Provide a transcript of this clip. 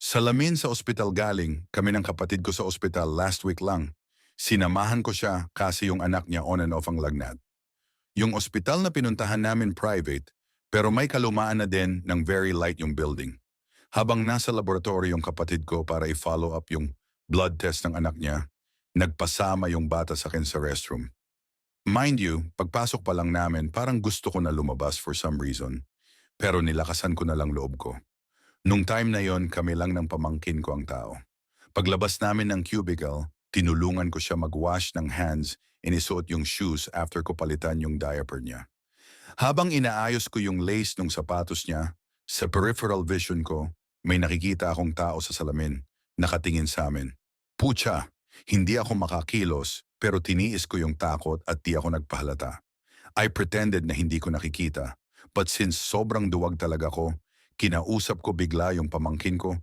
Salamin sa ospital galing, kami ng kapatid ko sa ospital last week lang. Sinamahan ko siya kasi yung anak niya on and off ang lagnat. Yung ospital na pinuntahan namin private, pero may kalumaan na din ng very light yung building. Habang nasa laboratory yung kapatid ko para i-follow up yung blood test ng anak niya, nagpasama yung bata sa akin sa restroom. Mind you, pagpasok pa lang namin parang gusto ko na lumabas for some reason, pero nilakasan ko na lang loob ko. Nung time na yon kami lang ng pamangkin ko ang tao. Paglabas namin ng cubicle, tinulungan ko siya mag-wash ng hands, inisuot yung shoes after ko palitan yung diaper niya. Habang inaayos ko yung lace ng sapatos niya, sa peripheral vision ko, may nakikita akong tao sa salamin, nakatingin sa amin. Pucha, hindi ako makakilos pero tiniis ko yung takot at di ako nagpahalata. I pretended na hindi ko nakikita, but since sobrang duwag talaga ko, kinausap ko bigla yung pamangkin ko